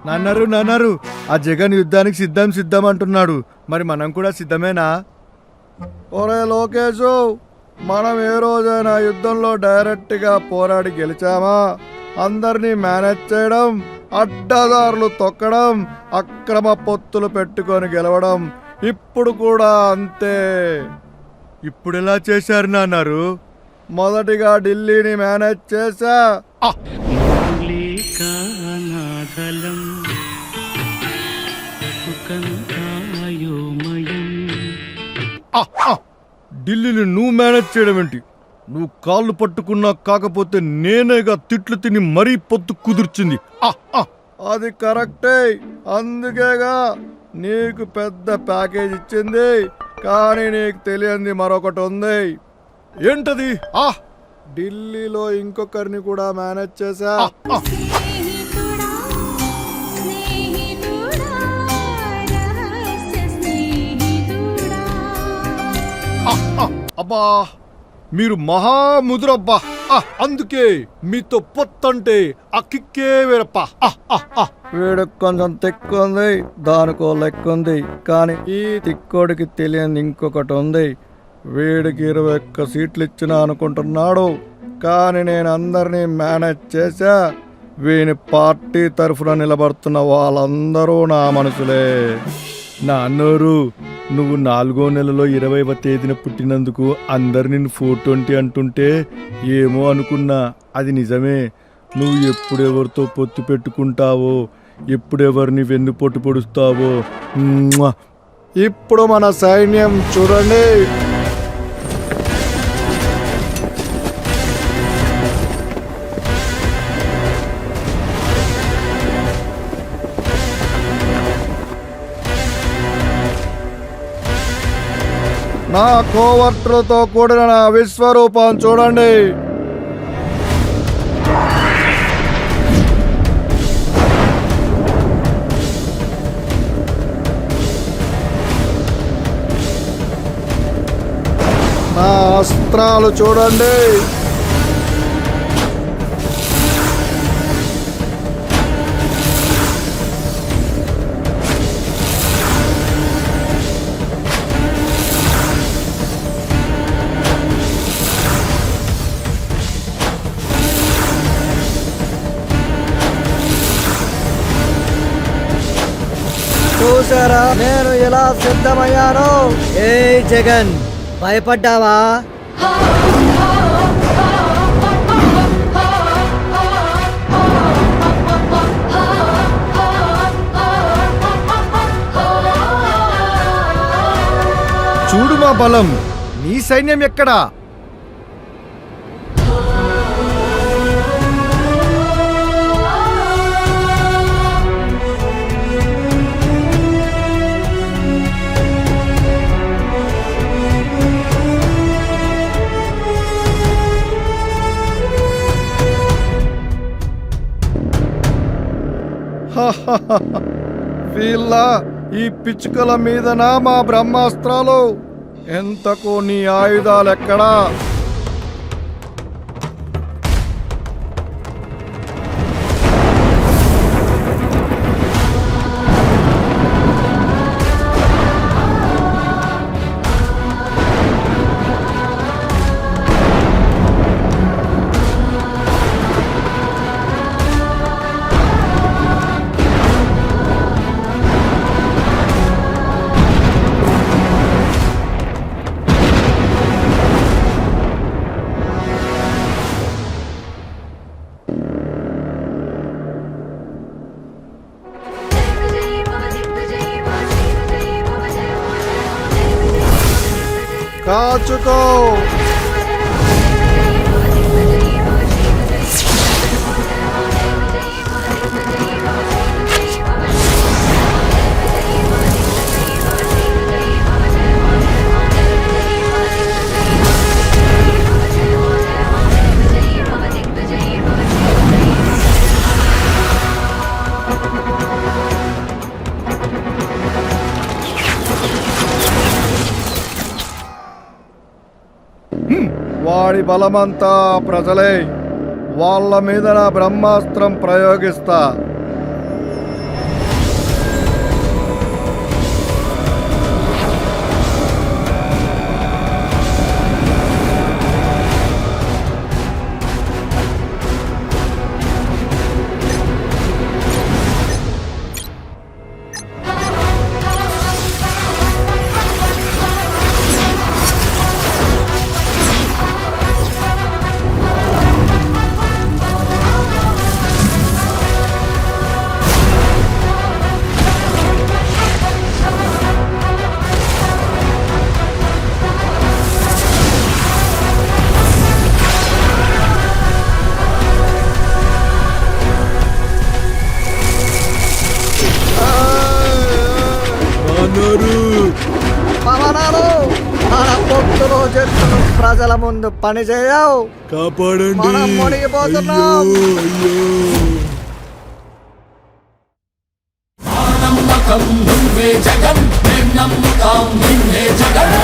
నాన్నారు ఆ జగన్ యుద్ధానికి సిద్ధం అంటున్నాడు. మరి మనం కూడా సిద్ధమేనా? ఒరే లోకేషు, మనం ఏ రోజైనా యుద్ధంలో డైరెక్ట్గా పోరాడి గెలిచామా? అందరినీ మేనేజ్ చేయడం, అడ్డదారులు తొక్కడం, అక్రమ పొత్తులు పెట్టుకొని గెలవడం ఇప్పుడు కూడా అంతే. ఇప్పుడు ఎలా చేశారు నాన్నారు? మొదటిగా ఢిల్లీని మేనేజ్ చేశా. ఢిల్లీని నువ్వు మేనేజ్ చేయడం ఏంటి? నువ్వు కాళ్ళు పట్టుకున్నా కాకపోతే నేనేగా తిట్లు తిని మరీ పొత్తు కుదుర్చింది. అది కరెక్టే, అందుకేగా నీకు పెద్ద ప్యాకేజ్ ఇచ్చింది. కానీ నీకు తెలియంది మరొకటి ఉంది. ఏంటది? ఢిల్లీలో ఇంకొకరిని కూడా మేనేజ్ చేశా. అబ్బా, మీరు మహాముదురబ్బా. అందుకే మీతో పొత్తంటే ఆ కిక్కే వేరప్ప. వీడికి కొంచెం తెక్కుంది, దానికో లెక్కుంది. కానీ ఈ తిక్కోడికి తెలియని ఇంకొకటి ఉంది. వీడికి 21 సీట్లు ఇచ్చినా అనుకుంటున్నాడు. కానీ నేను అందరినీ మేనేజ్ చేశా. వీని పార్టీ తరఫున నిలబడుతున్న వాళ్ళందరూ నా మనుషులే. నా అన్నోరు, నువ్వు 4వ నెలలో 20వ తేదీన పుట్టినందుకు అందరు నిన్ను 420 అంటుంటే ఏమో అనుకున్నా. అది నిజమే. నువ్వు ఎప్పుడెవరితో పొత్తు పెట్టుకుంటావో, ఎప్పుడెవరిని వెన్నుపోటు పొడుస్తావో. ఇప్పుడు మన సైన్యం చూడండి. నా కోవర్టులతో కూడిన నా విశ్వరూపం చూడండి. నా అస్త్రాలు చూడండి. చూసారా నేను ఎలా సిద్ధమయ్యాను? ఏ జగన్, భయపడ్డావా? చూడు మా బలం. నీ సైన్యం ఎక్కడా? వీళ్ళ ఈ పిచ్చుకల మీదనా మా బ్రహ్మాస్త్రాలు? ఎంతకు నీ ఆయుధాలెక్కడా? కాచుకో. వాడి బలమంతా ప్రజలే. వాళ్ళ మీద నా బ్రహ్మాస్త్రం ప్రయోగిస్తా. ప్రాజెక్టును ప్రజల ముందు పని చేయవు. కాపాడండి. మనం మునిగిపోతున్నాం. నమ్మకం నువ్వే జగన్, మేం నమ్ముతాం నిన్నే జగన్.